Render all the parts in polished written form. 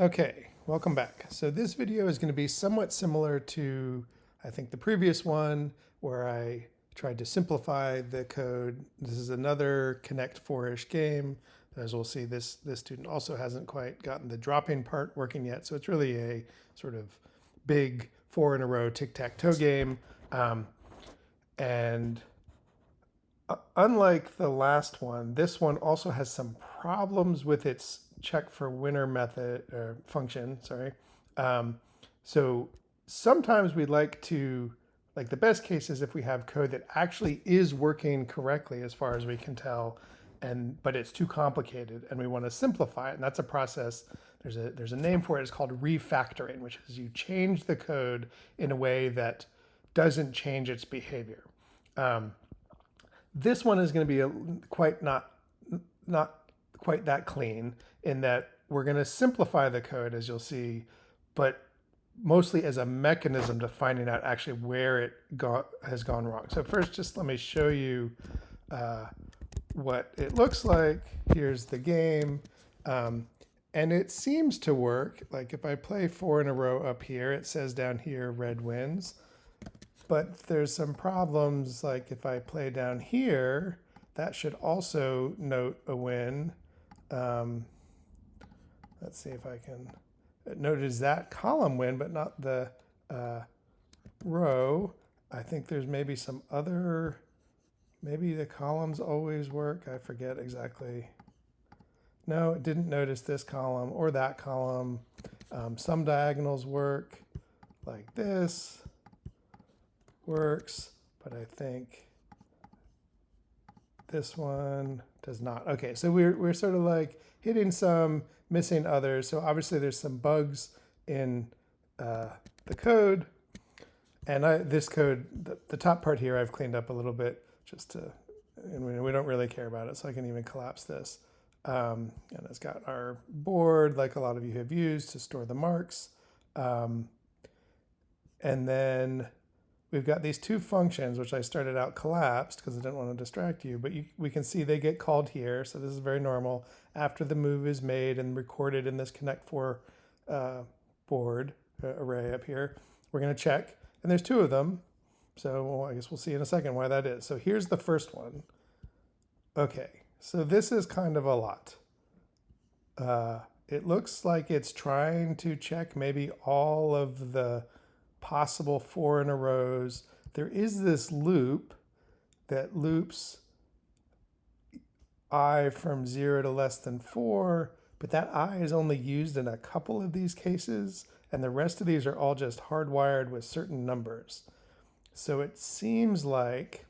Okay, welcome back. So this video is going to be somewhat similar to, I think, the previous one where I tried to simplify the code. This is another Connect 4-ish game. As we'll see, this student also hasn't quite gotten the dropping part working yet. So it's really a sort of big 4-in-a-row tic-tac-toe game. And unlike the last one, this one also has some problems with its check for winner method or function. Sorry. So sometimes we'd like to, like the best case is if we have code that actually is working correctly as far as we can tell, but it's too complicated and we want to simplify it. And that's a process. There's a name for it. It's called refactoring, which is you change the code in a way that doesn't change its behavior. This one is going to be not quite that clean in that we're going to simplify the code, as you'll see, but mostly as a mechanism to finding out actually where it has gone wrong. So first, just let me show you what it looks like. Here's the game. And it seems to work. Like if I play 4 in a row up here, it says down here red wins. But there's some problems, like if I play down here, that should also note a win. Let's see if I can. It noted that column win, but not the row. I think there's maybe some other, maybe the columns always work. I forget exactly. No, it didn't notice this column or that column. Some diagonals work like this. Works, but I think this one does not. Okay, so we're sort of like hitting some, missing others. So obviously there's some bugs in the code. And this code, the top part here, I've cleaned up a little bit just to, and we don't really care about it, so I can even collapse this. And it's got our board, like a lot of you have used, to store the marks. And then we've got these two functions, which I started out collapsed because I didn't want to distract you, but we can see they get called here. So this is very normal. After the move is made and recorded in this Connect 4 board array up here, we're going to check. And there's two of them. So well, I guess we'll see in a second why that is. So here's the first one. Okay, so this is kind of a lot. It looks like it's trying to check maybe all of the possible 4 in a rows. There is this loop that loops I from 0 to less than 4, but that I is only used in a couple of these cases, and the rest of these are all just hardwired with certain numbers. So it seems like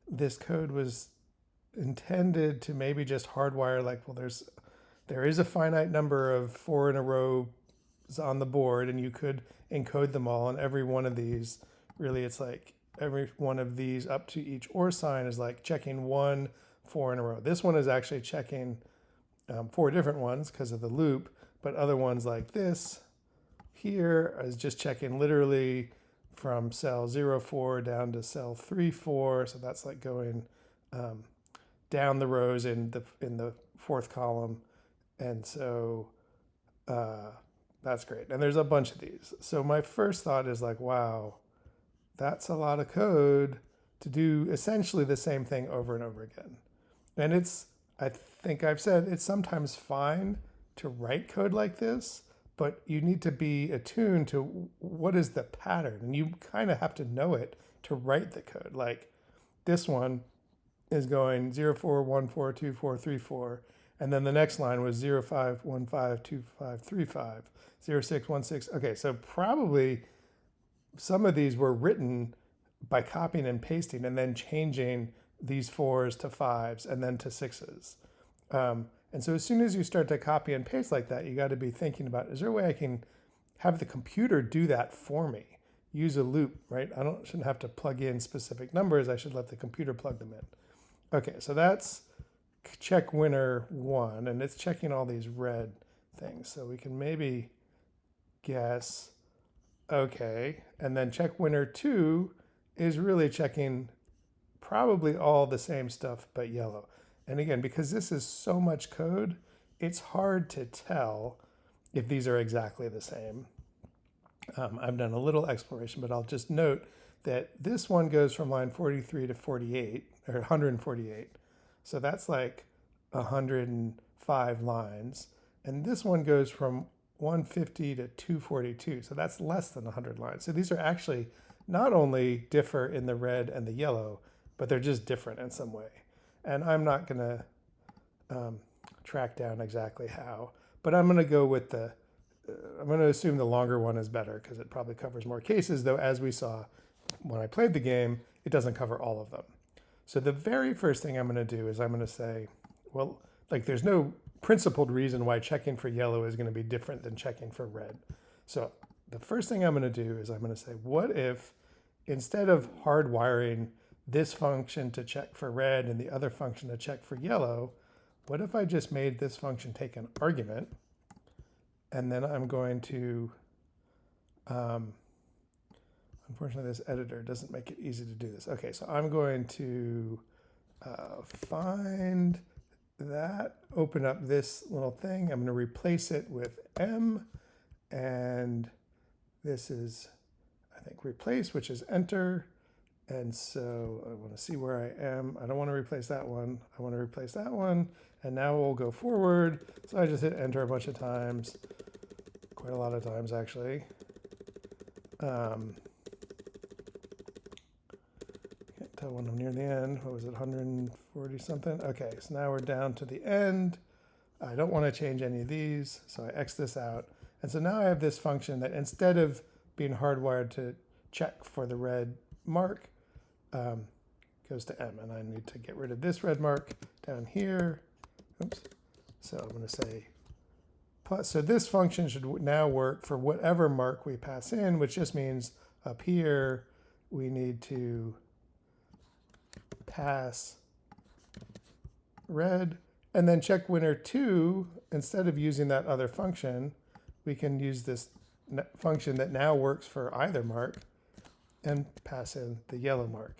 this code was intended to maybe just hardwire, like, well, there is a finite number of 4 in a row on the board, and you could encode them all, and every one of these, really it's like every one of these up to each or sign is like checking 4 in a row. This one is actually checking 4 different ones because of the loop, but other ones like this here is just checking literally from cell 04 down to cell 34. So that's like going down the rows in the fourth column. And so that's great. And there's a bunch of these. So my first thought is like, wow, that's a lot of code to do essentially the same thing over and over again. And I think I've said it's sometimes fine to write code like this, but you need to be attuned to what is the pattern. And you kind of have to know it to write the code. Like this one is going 04142434. And then the next line was 05152535, 0616. Okay, so probably some of these were written by copying and pasting and then changing these 4s to 5s and then to 6s. And so as soon as you start to copy and paste like that, you got to be thinking about, is there a way I can have the computer do that for me? Use a loop, right? Shouldn't have to plug in specific numbers. I should let the computer plug them in. Okay, so that's check winner 1, and it's checking all these red things. So we can maybe guess, okay, and then check winner 2 is really checking probably all the same stuff but yellow. And again, because this is so much code, it's hard to tell if these are exactly the same. I've done a little exploration, but I'll just note that this one goes from line 43 to 48, or 148. So that's like 105 lines. And this one goes from 150 to 242. So that's less than 100 lines. So these are actually not only differ in the red and the yellow, but they're just different in some way. And I'm not going to track down exactly how, but I'm going to go with I'm going to assume the longer one is better because it probably covers more cases, though as we saw when I played the game, it doesn't cover all of them. So the very first thing I'm going to do is I'm going to say, well, like there's no principled reason why checking for yellow is going to be different than checking for red. So the first thing I'm going to do is I'm going to say, what if instead of hardwiring this function to check for red and the other function to check for yellow, what if I just made this function take an argument, and then I'm going to, unfortunately this editor doesn't make it easy to do this. Okay, so I'm going to find that, open up this little thing. I'm going to replace it with M, and this is, I think, replace, which is enter. And so I want to see where I am. I don't want to replace that one. I want to replace that one. And now we'll go forward. So I just hit enter a bunch of times, quite a lot of times actually. Can't tell when I'm near the end. What was it, 140 something? Okay, so now we're down to the end. I don't want to change any of these, so I X this out. And so now I have this function that instead of being hardwired to check for the red mark, goes to M, and I need to get rid of this red mark down here. Oops. So I'm going to say plus. So this function should now work for whatever mark we pass in, which just means up here we need to pass red, and then check winner 2. Instead of using that other function, we can use this function that now works for either mark and pass in the yellow mark.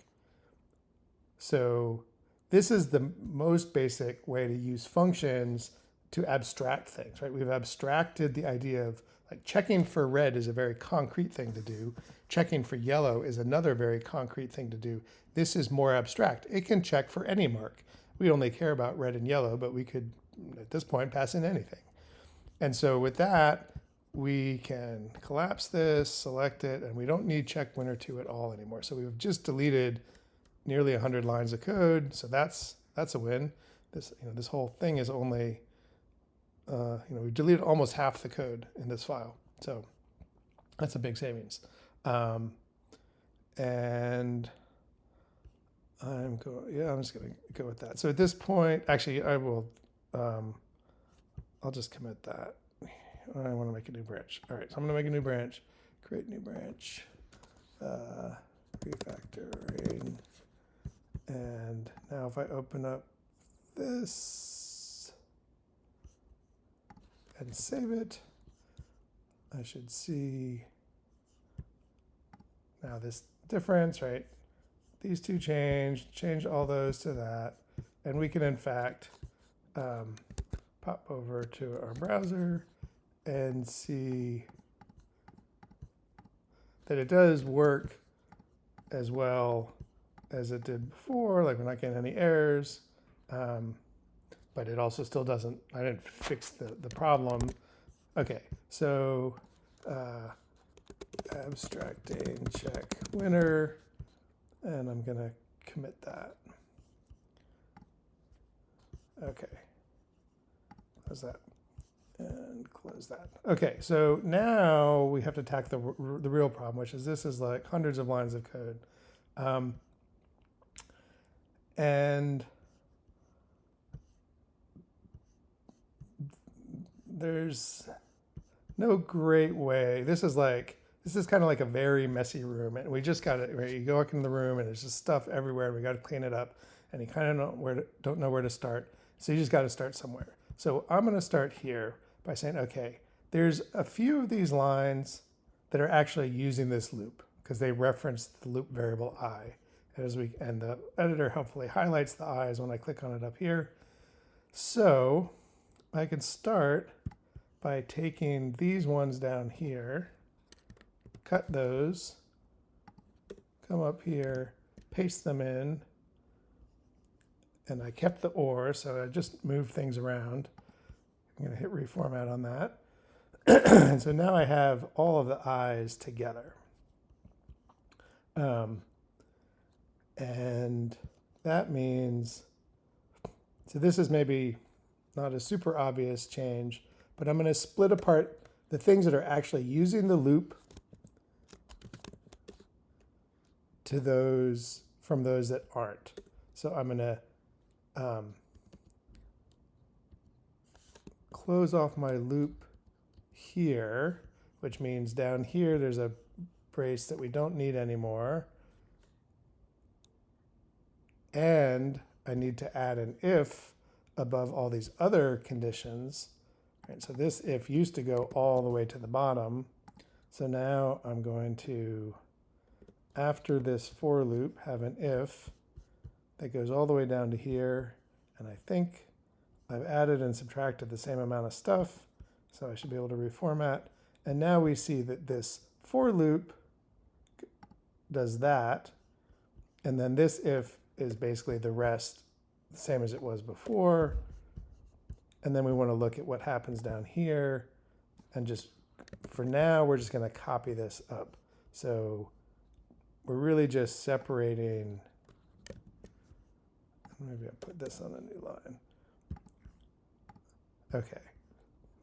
So this is the most basic way to use functions to abstract things, right? We've abstracted the idea of like checking for red is a very concrete thing to do. Checking for yellow is another very concrete thing to do. This is more abstract. It can check for any mark. We only care about red and yellow, but we could, at this point, pass in anything. And so with that, we can collapse this, select it, and we don't need check winner 2 at all anymore. So we've just deleted nearly 100 lines of code. So that's a win. This whole thing is only, we've deleted almost half the code in this file. So that's a big savings. And I'm just going to go with that. So at this point, actually, I'll just commit that. I want to make a new branch. All right, so I'm going to make a new branch, create new branch, refactoring. And now if I open up this and save it, I should see now this difference, right? These two change all those to that. And we can, in fact, pop over to our browser and see that it does work as well as it did before. Like we're not getting any errors, but it also still doesn't, I didn't fix the problem. Okay, so abstracting check winner, and I'm gonna commit that. Okay, how's that? And close that. Okay, so now we have to attack the real problem, which is this is like hundreds of lines of code. And there's no great way. This is kind of like a very messy room, and we just got it, right? You go into the room and there's just stuff everywhere, and we got to clean it up, and you kind of don't know where to start. So you just got to start somewhere. So I'm going to start here by saying, okay, there's a few of these lines that are actually using this loop because they reference the loop variable I. And the editor helpfully highlights the I's when I click on it up here. So I can start by taking these ones down here, cut those, come up here, paste them in, and I kept the or, so I just moved things around. I'm going to hit reformat on that. And so now I have all of the I's together. And that means, so this is maybe not a super obvious change, but I'm going to split apart the things that are actually using the loop to those from those that aren't. So I'm going to close off my loop here, which means down here there's a brace that we don't need anymore. And I need to add an if above all these other conditions. Right, so this if used to go all the way to the bottom. So now I'm going to, after this for loop, have an if that goes all the way down to here. And I think I've added and subtracted the same amount of stuff. So I should be able to reformat. And now we see that this for loop does that. And then this if is basically the rest, the same as it was before. And then we want to look at what happens down here. And just for now, we're just going to copy this up. So we're really just separating. Maybe I'll put this on a new line. Okay.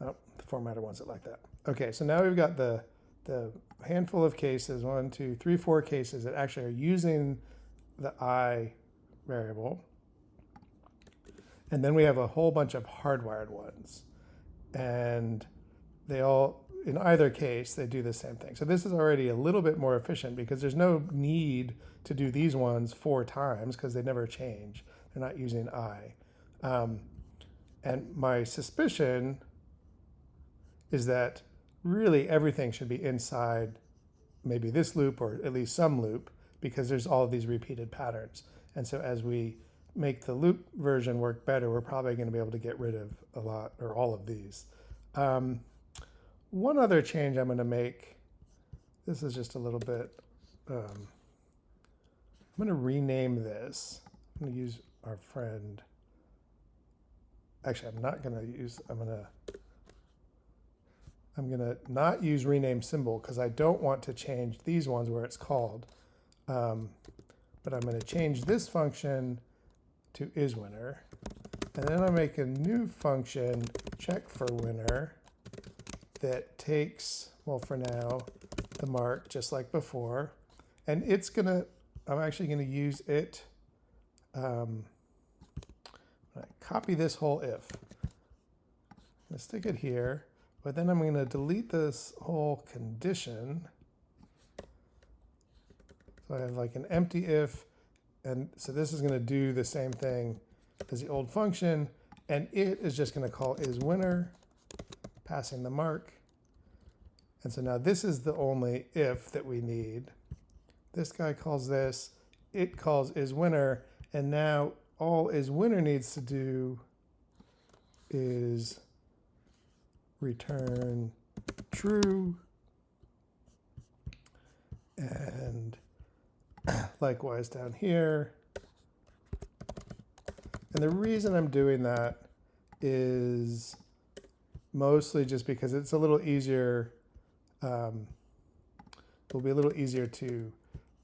Oh, the formatter wants it like that. Okay, so now we've got the handful of cases, 1, 2, 3, 4 cases that actually are using the I variable. And then we have a whole bunch of hardwired ones. And they all, in either case, they do the same thing. So this is already a little bit more efficient because there's no need to do these ones 4 times because they never change. They're not using I. And my suspicion is that really everything should be inside maybe this loop or at least some loop because there's all of these repeated patterns. And so as we make the loop version work better, we're probably going to be able to get rid of a lot or all of these. One other change I'm going to make, this is just a little bit, I'm going to rename this. I'm going to use our friend. Actually, I'm not going to use, I'm going to not use rename symbol because I don't want to change these ones where it's called. But I'm going to change this function to isWinner. And then I'll make a new function, check for winner, that takes, well, for now, the mark just like before. And it's going to, I'm actually going to use it, I copy this whole if. I'm going to stick it here, but then I'm going to delete this whole condition. So I have like an empty if, and so this is going to do the same thing as the old function, and it is just going to call isWinner, passing the mark. And so now this is the only if that we need. This guy calls this, it calls isWinner, and now all isWinner needs to do is return true, and likewise down here. And the reason I'm doing that is mostly just because it's a little easier. It'll be a little easier to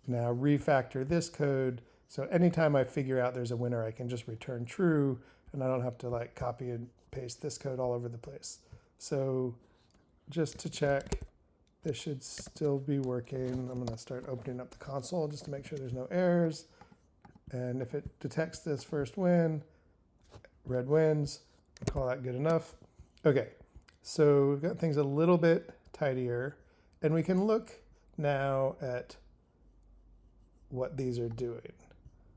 now refactor this code. So anytime I figure out there's a winner, I can just return true, and I don't have to like copy and paste this code all over the place. So just to check, this should still be working. I'm going to start opening up the console just to make sure there's no errors. And if it detects this first win, red wins. I'll call that good enough. Okay, so we've got things a little bit tidier, and we can look now at what these are doing.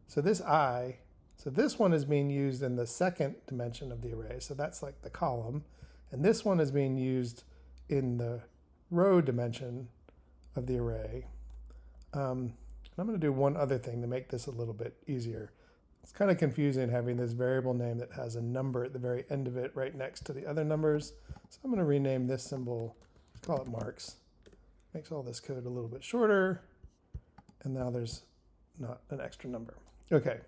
So this I, so this one is being used in the second dimension of the array. So that's like the column. And this one is being used in the row dimension of the array. I'm going to do one other thing to make this a little bit easier. It's kind of confusing having this variable name that has a number at the very end of it right next to the other numbers. So I'm going to rename this symbol, call it marks. Makes all this code a little bit shorter. And now there's not an extra number. Okay.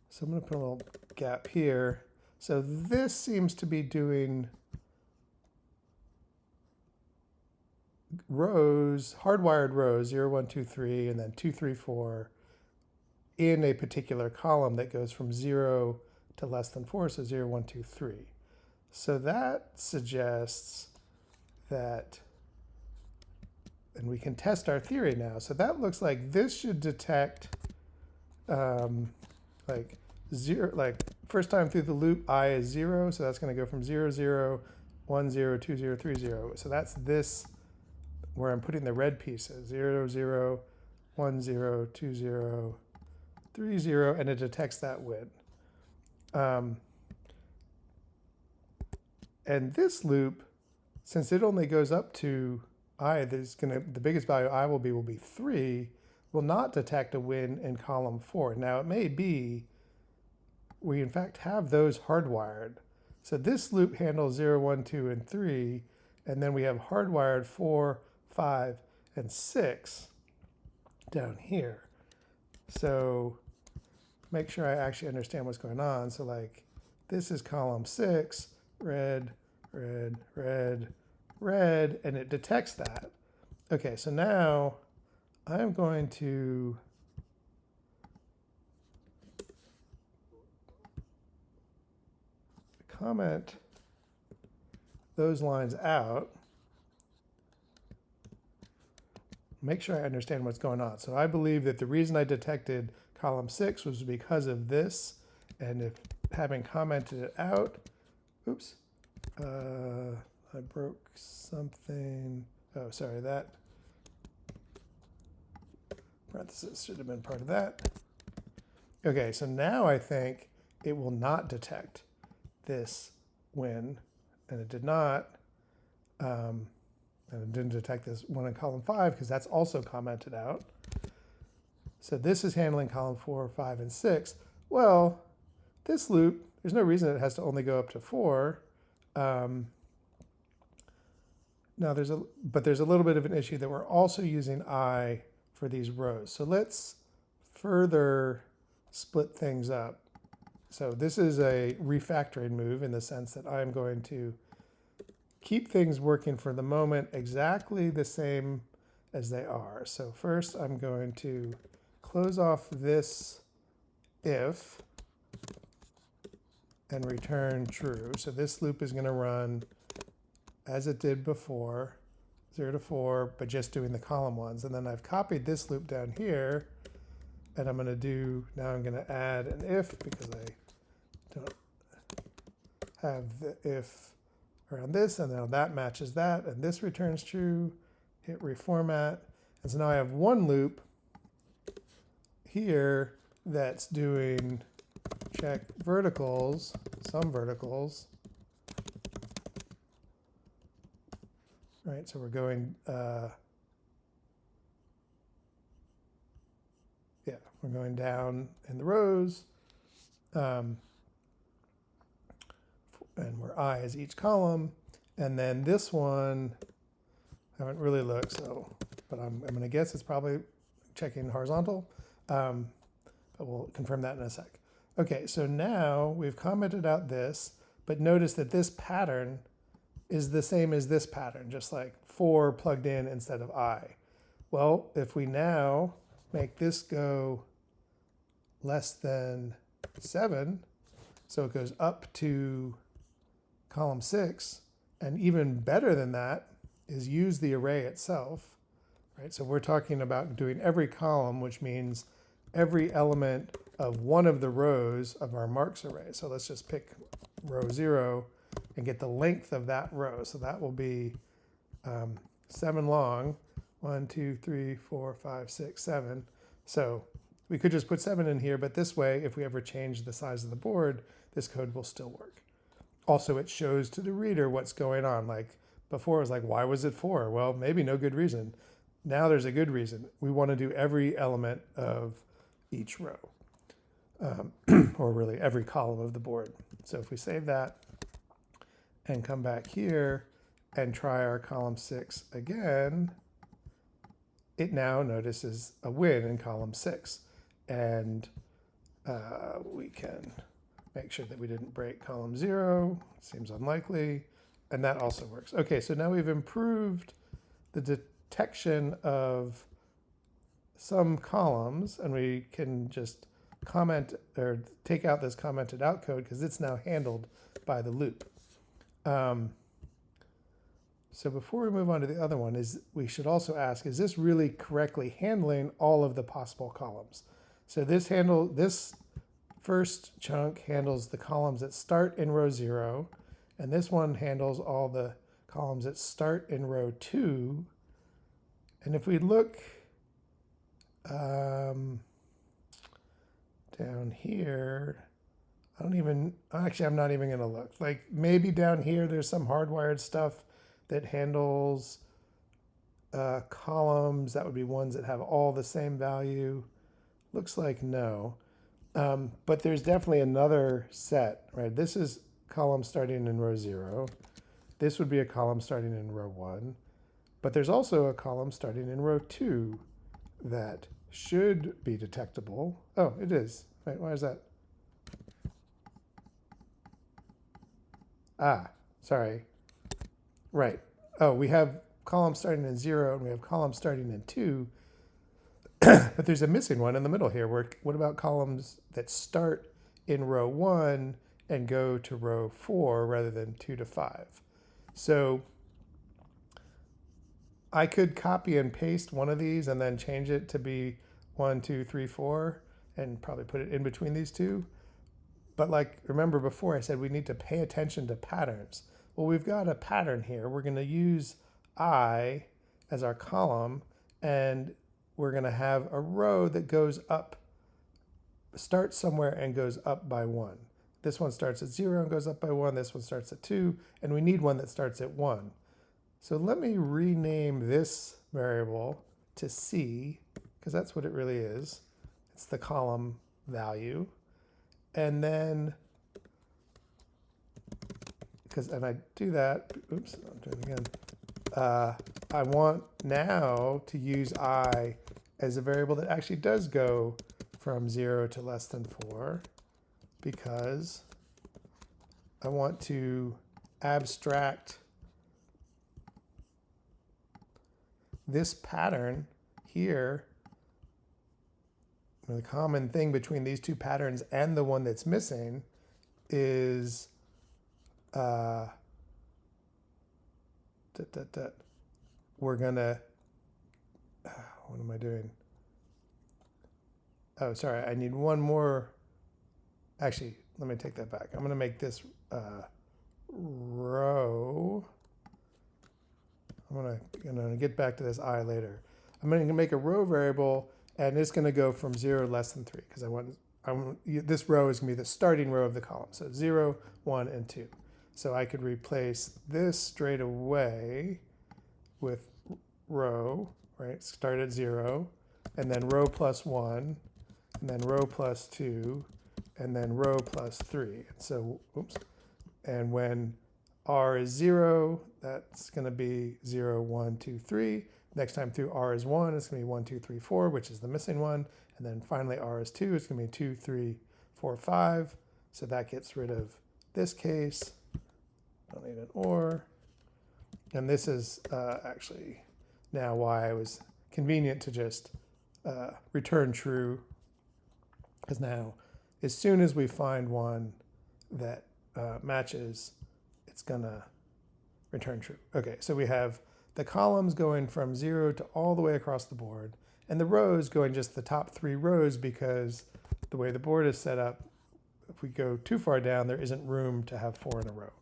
So I'm going to put a little gap here. So this seems to be doing rows, hardwired rows, 0, 1, 2, 3, and then 2, 3, 4 in a particular column that goes from 0 to less than 4, so 0, 1, 2, 3. So that suggests that, and we can test our theory now. So that looks like this should detect like first time through the loop, I is 0, so that's going to go from 0, 0, 1, 0, 2, 0, 3, 0. So that's this where I'm putting the red pieces, 0, 0, 1, 0, 2, 0, 3, 0, and it detects that win. And this loop, since it only goes up to I, the biggest value I will be 3, will not detect a win in column 4. Now it may be we in fact have those hardwired. So this loop handles 0, 1, 2, and 3, and then we have hardwired 4, 5, and 6 down here. So make sure I actually understand what's going on. So like this is column 6, red, red, red, red, and it detects that. Okay, so now I'm going to comment those lines out. Make sure I understand what's going on. So I believe that the reason I detected column 6 was because of this, and if having commented it out, oops, I broke something. Oh, sorry, that parenthesis should have been part of that. Okay, so now I think it will not detect this win, and it did not. And it didn't detect this one in column 5 because that's also commented out. So this is handling column 4, 5, and 6. Well, this loop, there's no reason it has to only go up to 4. Now there's a little bit of an issue that we're also using I for these rows. So let's further split things up. So this is a refactoring move in the sense that I'm going to keep things working for the moment exactly the same as they are. So first I'm going to close off this if and return true. So this loop is going to run as it did before, 0 to 4, but just doing the column ones. And then I've copied this loop down here, and I'm going to now I'm going to add an if because I don't have the if around this, and now that matches that, and this returns true, hit reformat. And so now I have one loop here that's doing check verticals, some verticals, right? So we're going, we're going down in the rows, and where I is each column. And then this one, I haven't really looked, so, but I'm going to guess it's probably checking horizontal, but we'll confirm that in a sec. Okay, so now we've commented out this, but notice that this pattern is the same as this pattern, just like 4 plugged in instead of I. Well, if we now make this go less than 7, so it goes up to column 6, and even better than that is use the array itself, right? So we're talking about doing every column, which means every element of one of the rows of our marks array. So let's just pick row 0 and get the length of that row. So that will be 7 long, 1, 2, 3, 4, 5, 6, 7. So we could just put 7 in here, but this way, if we ever change the size of the board, this code will still work. Also, it shows to the reader what's going on. Like before, it was like, why was it 4? Well, maybe no good reason. Now there's a good reason. We want to do every element of each row. or really every column of the board. So if we save that and come back here and try our column 6 again, it now notices a win in column 6. And we can make sure that we didn't break column 0. Seems unlikely. And that also works. Okay, so now we've improved the detection of some columns, and we can just comment or take out this commented out code because it's now handled by the loop. So before we move on to the other one, we should also ask, is this really correctly handling all of the possible columns? So this first chunk handles the columns that start in row 0, and this one handles all the columns that start in row 2. And if we look down here, I'm not even going to look. Like maybe down here there's some hardwired stuff that handles columns. That would be ones that have all the same value. Looks like no. But there's definitely another set, right? This is column starting in row 0. This would be a column starting in row 1. But there's also a column starting in row 2 that should be detectable. Oh, it is. Wait, why is that? Ah, sorry. Right. Oh, we have columns starting in 0 and we have columns starting in 2. But there's a missing one in the middle here. What about columns that start in row 1 and go to row 4 rather than 2 to 5? So I could copy and paste one of these and then change it to be 1, 2, 3, 4, and probably put it in between these two. But like, remember before I said we need to pay attention to patterns. Well, we've got a pattern here. We're going to use I as our column, and we're going to have a row that goes up, starts somewhere and goes up by 1. This one starts at 0 and goes up by 1. This one starts at 2, and we need one that starts at 1. So let me rename this variable to C, because that's what it really is. It's the column value. And then, and I do that, oops, I'm doing it again. I want now to use I as a variable that actually does go from 0 to less than 4, because I want to abstract this pattern here. The common thing between these two patterns and the one that's missing is we're gonna, what am I doing? Oh, sorry, I need one more. Actually, let me take that back. I'm gonna make this row. I'm gonna get back to this I later. I'm gonna make a row variable, and it's gonna go from 0 less than 3, because I want this row is gonna be the starting row of the column. So 0, 1, and 2. So I could replace this straight away with row, right? Start at 0, and then row plus 1, and then row plus 2, and then row plus 3. So, oops. And when R is 0, that's going to be 0, 1, 2, 3. Next time through R is 1, it's going to be 1, 2, 3, 4, which is the missing one. And then finally R is 2, it's going to be 2, 3, 4, 5. So that gets rid of this case. Don't need an OR. And this is actually now why it was convenient to just return true. Because now, as soon as we find one that matches, it's gonna return true. Okay, so we have the columns going from 0 to all the way across the board, and the rows going just the top 3 rows, because the way the board is set up, if we go too far down, there isn't room to have 4 in a row.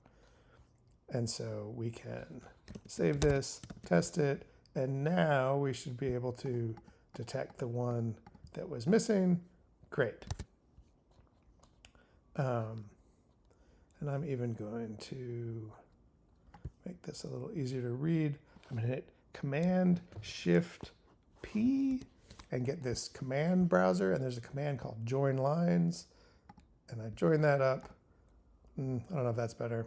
And so we can save this, test it, and now we should be able to detect the one that was missing. Great. And I'm even going to make this a little easier to read. I'm going to hit Command Shift P, and get this command browser, and there's a command called join lines, and I join that up. I don't know if that's better.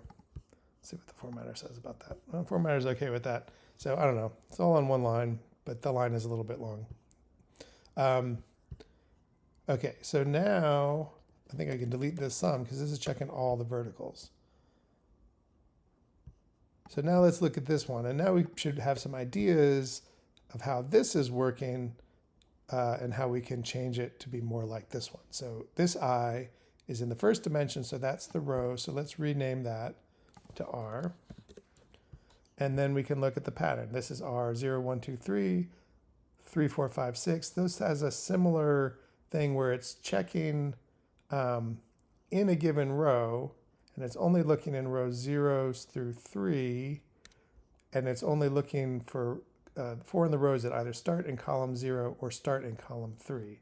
Let's see what the formatter says about that. Well, the formatter's okay with that. So I don't know. It's all on one line, but the line is a little bit long. Okay, so now I think I can delete this sum because this is checking all the verticals. So now let's look at this one. And now we should have some ideas of how this is working and how we can change it to be more like this one. So this I is in the first dimension, so that's the row. So let's rename that to R. And then we can look at the pattern. This is R 0, 1, 2, 3, 3, 4, 5, 6. This has a similar thing where it's checking in a given row, and it's only looking in rows 0s through 3, and it's only looking for 4 in the rows that either start in column 0 or start in column 3.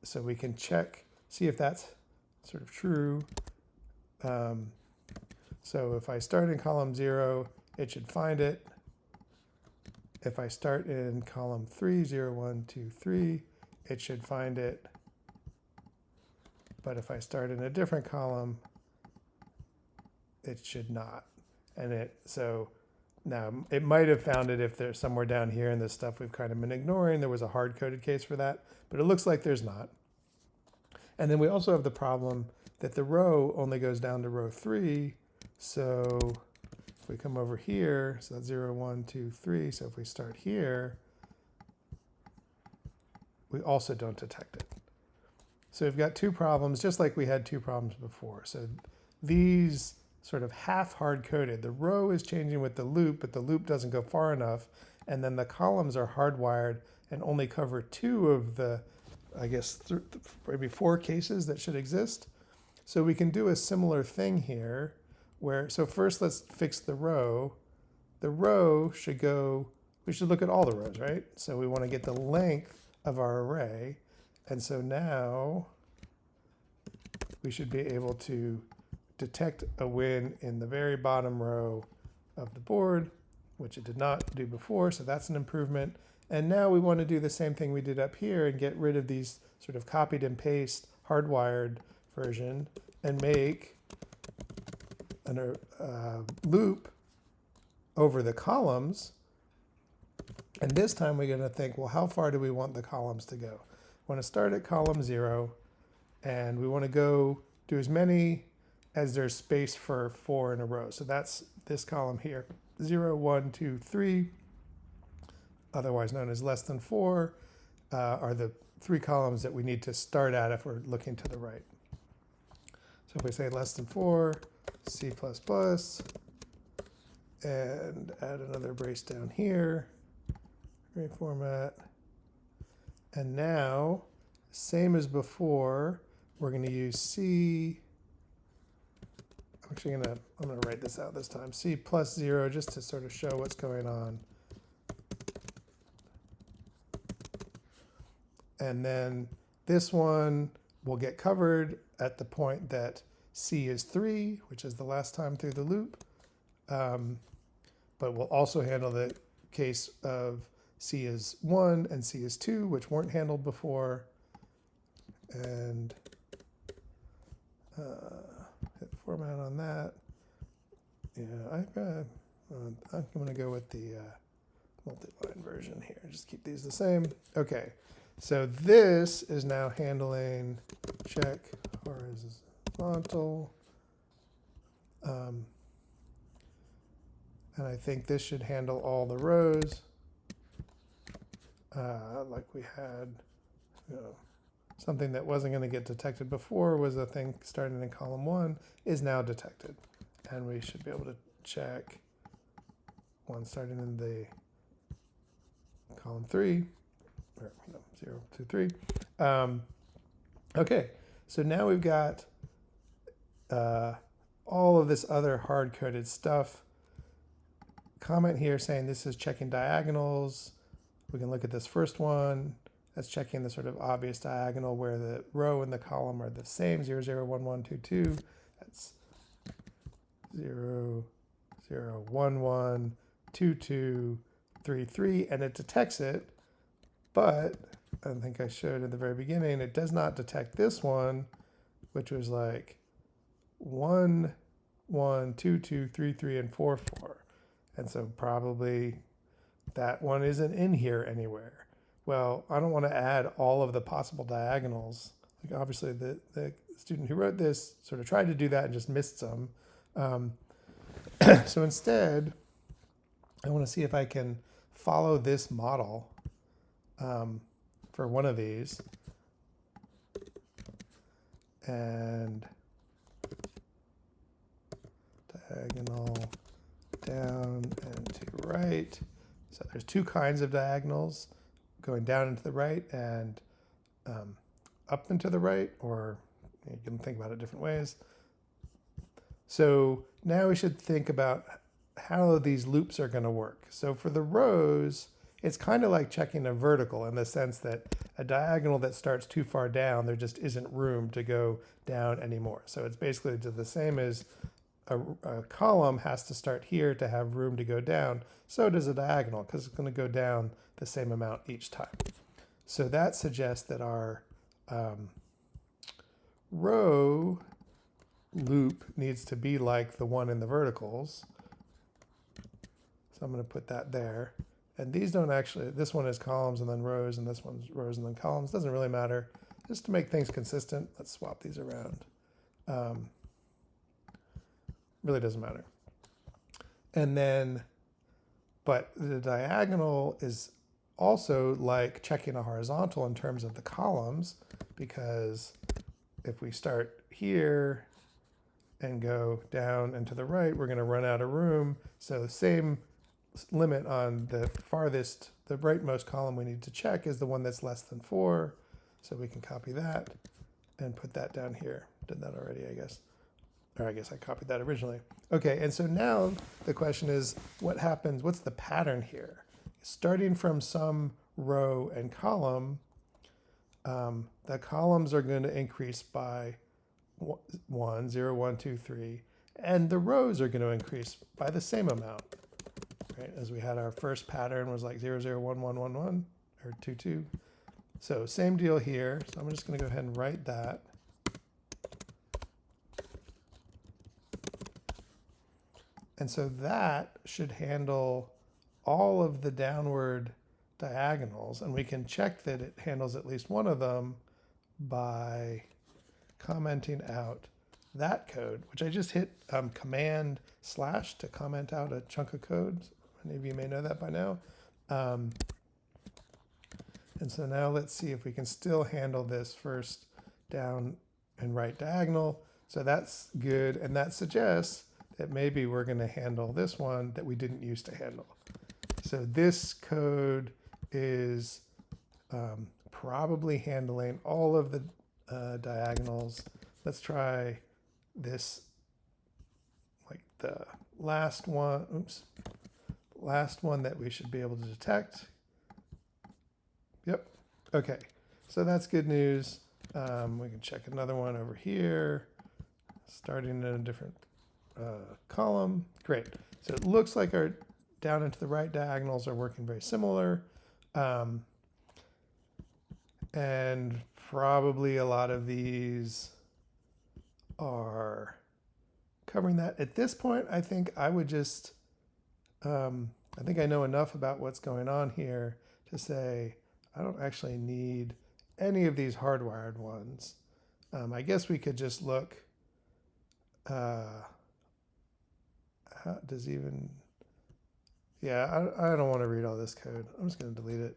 So we can check, see if that's sort of true. So if I start in column 0, it should find it. If I start in column 3, 0, 1, 2, 3, it should find it. But if I start in a different column, it should not. And so now it might have found it if there's somewhere down here in this stuff we've kind of been ignoring. There was a hard-coded case for that, but it looks like there's not. And then we also have the problem that the row only goes down to row 3. So if we come over here, so that's 0, 1, 2, 3. So if we start here, we also don't detect it. So we've got two problems, just like we had two problems before. So these sort of half hard-coded. The row is changing with the loop, but the loop doesn't go far enough. And then the columns are hardwired and only cover 2 of the, I guess, maybe 4 cases that should exist. So we can do a similar thing here where, so first let's fix the row. The row should go, we should look at all the rows, right? So we want to get the length of our array. And so now we should be able to detect a win in the very bottom row of the board, which it did not do before, so that's an improvement. And now we want to do the same thing we did up here and get rid of these sort of copied and paste hardwired version and make a loop over the columns. And this time we're going to think, well, how far do we want the columns to go? We want to start at column 0, and we want to go do as many as there's space for 4 in a row. So that's this column here, 0, 1, 2, 3, otherwise known as less than 4, are the 3 columns that we need to start at if we're looking to the right. So if we say less than 4, C++, and add another brace down here, reformat, and now, same as before, we're going to use C. I'm going to write this out this time. C plus 0 just to sort of show what's going on. And then this one will get covered at the point that C is 3, which is the last time through the loop. But we'll also handle the case of C is 1 and C is 2, which weren't handled before. And hit format on that. Yeah, I'm going to go with the multi-line version here. Just keep these the same. Okay, so this is now handling check horizontal. And I think this should handle all the rows. Like we had, something that wasn't going to get detected before was a thing starting in column 1 is now detected. And we should be able to check one starting in the column 3, or 0, 2, 3. Okay, so now we've got all of this other hard-coded stuff. Comment here saying this is checking diagonals. We can look at this first one. That's checking the sort of obvious diagonal where the row and the column are the same, 0, 0, 1, 1, 2, 2. That's 0, 0, 1, 1, 2, 2, 3, 3, and it detects it, but I think I showed at the very beginning, it does not detect this one, which was like 1, 1, 2, 2, 3, 3, and 4, 4. And so probably that one isn't in here anywhere. Well, I don't want to add all of the possible diagonals. Like obviously the student who wrote this sort of tried to do that and just missed some. So instead, I want to see if I can follow this model for one of these. And diagonal down and to right. So there's two kinds of diagonals, going down and to the right and up and to the right, or you can think about it different ways. So now we should think about how these loops are going to work. So for the rows, it's kind of like checking a vertical in the sense that a diagonal that starts too far down, there just isn't room to go down anymore. So it's basically the same as a column has to start here to have room to go down. So does a diagonal, because it's going to go down the same amount each time. So that suggests that our row loop needs to be like the one in the verticals. So I'm going to put that there. And these don't actually, this one is columns and then rows, and this one's rows and then columns. Doesn't really matter. Just to make things consistent, let's swap these around. Really doesn't matter. And then, but the diagonal is also like checking a horizontal in terms of the columns, because if we start here and go down and to the right, we're going to run out of room. So the same limit on the farthest, the rightmost column we need to check is the one that's less than 4. So we can copy that and put that down here. Did that already, I guess. Or I guess I copied that originally. Okay, and so now the question is, what happens? What's the pattern here? Starting from some row and column, the columns are going to increase by 1, 0, 1, 2, 3, and the rows are going to increase by the same amount. Right? As we had our first pattern was like 0, 0, 1, 1, 1, 1, or 2, 2. So same deal here. So I'm just going to go ahead and write that. And so that should handle all of the downward diagonals, and we can check that it handles at least one of them by commenting out that code, which I just hit Command/ to comment out a chunk of code. Many of you may know that by now. And so now let's see if we can still handle this first down and right diagonal. So that's good, and that suggests that maybe we're going to handle this one that we didn't used to handle. So this code is probably handling all of the diagonals. Let's try this, like the last one, last one that we should be able to detect. Yep, okay, so that's good news. We can check another one over here, starting in a different column. Great. So it looks like our down and to the right diagonals are working very similar. And probably a lot of these are covering that. At this point, I think I would just, I think I know enough about what's going on here to say I don't actually need any of these hardwired ones. I guess we could just look, how does even, yeah, I don't want to read all this code. I'm just going to delete it,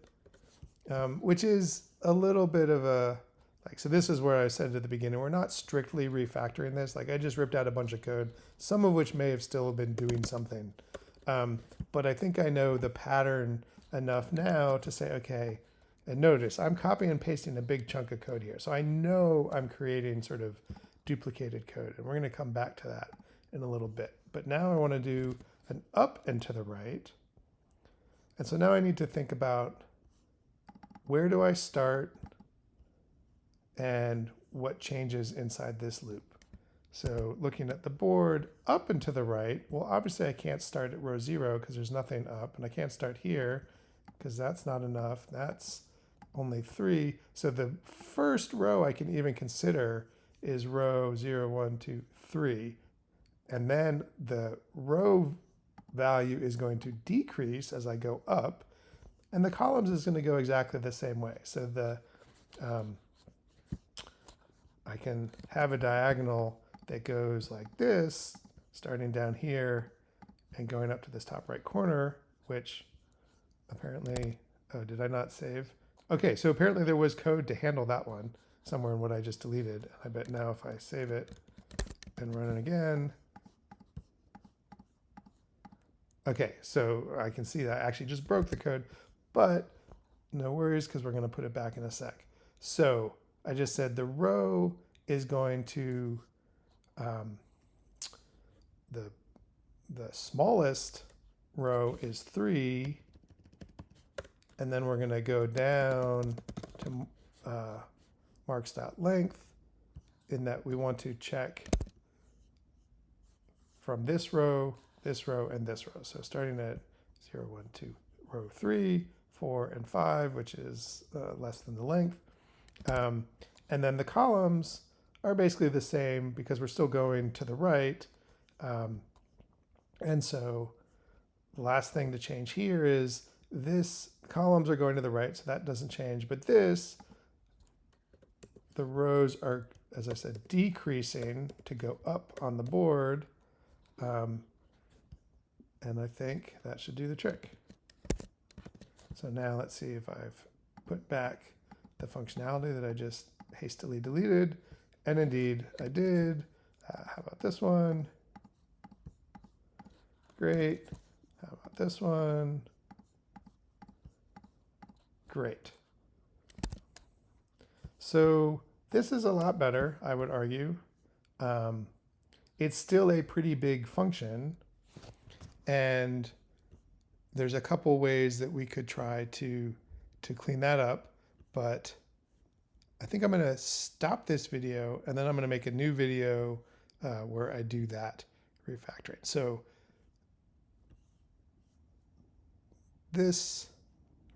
which is a little bit of a, like, so this is where I said at the beginning, we're not strictly refactoring this. Like I just ripped out a bunch of code, some of which may have still been doing something. But I think I know the pattern enough now to say, okay, and notice I'm copying and pasting a big chunk of code here. So I know I'm creating sort of duplicated code, and we're going to come back to that in a little bit. But now I want to do an up and to the right. And so now I need to think about, where do I start and what changes inside this loop? So looking at the board, up and to the right, well, obviously I can't start at row 0 because there's nothing up, and I can't start here because that's not enough. That's only 3. So the first row I can even consider is row 0, 1, 2, 3. And then the row value is going to decrease as I go up. And the columns is going to go exactly the same way. So I can have a diagonal that goes like this, starting down here and going up to this top right corner, which apparently, oh, did I not save? Okay, so apparently there was code to handle that one somewhere in what I just deleted. I bet now if I save it and run it again. Okay, so I can see that I actually just broke the code, but no worries because we're going to put it back in a sec. So I just said the row is going to, the smallest row is 3, and then we're going to go down to marks.length in that we want to check from this row, and this row. So starting at 0, 1, 2, row 3, 4, and 5, which is less than the length. And then the columns are basically the same because we're still going to the right. And so the last thing to change here is this columns are going to the right, so that doesn't change. But this, the rows are, as I said, decreasing to go up on the board. And I think that should do the trick. So now let's see if I've put back the functionality that I just hastily deleted. And indeed, I did. How about this one? Great. How about this one? Great. So this is a lot better, I would argue. It's still a pretty big function. And there's a couple ways that we could try to clean that up. But I think I'm going to stop this video, and then I'm going to make a new video where I do that refactoring. So this,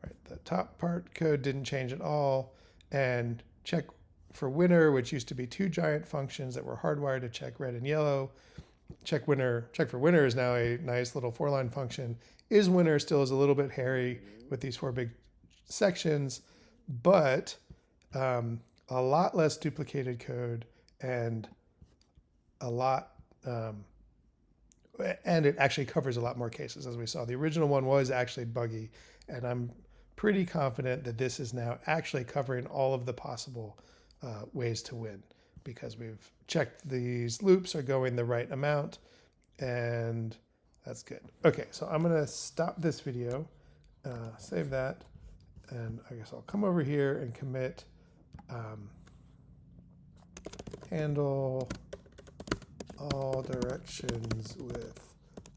right, the top part code didn't change at all. And check for winner, which used to be 2 giant functions that were hardwired to check red and yellow. Check for winner is now a nice little 4-line function. Is winner still is a little bit hairy with these 4 big sections, but a lot less duplicated code and a lot, and it actually covers a lot more cases, as we saw. The original one was actually buggy, and I'm pretty confident that this is now actually covering all of the possible ways to win, because we've checked these loops are going the right amount, and that's good. Okay, so I'm gonna stop this video, save that, and I guess I'll come over here and commit handle all directions with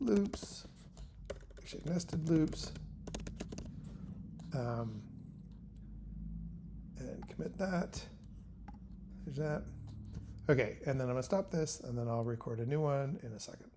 loops, actually nested loops, and commit that. There's that. Okay, and then I'm gonna stop this, and then I'll record a new one in a second.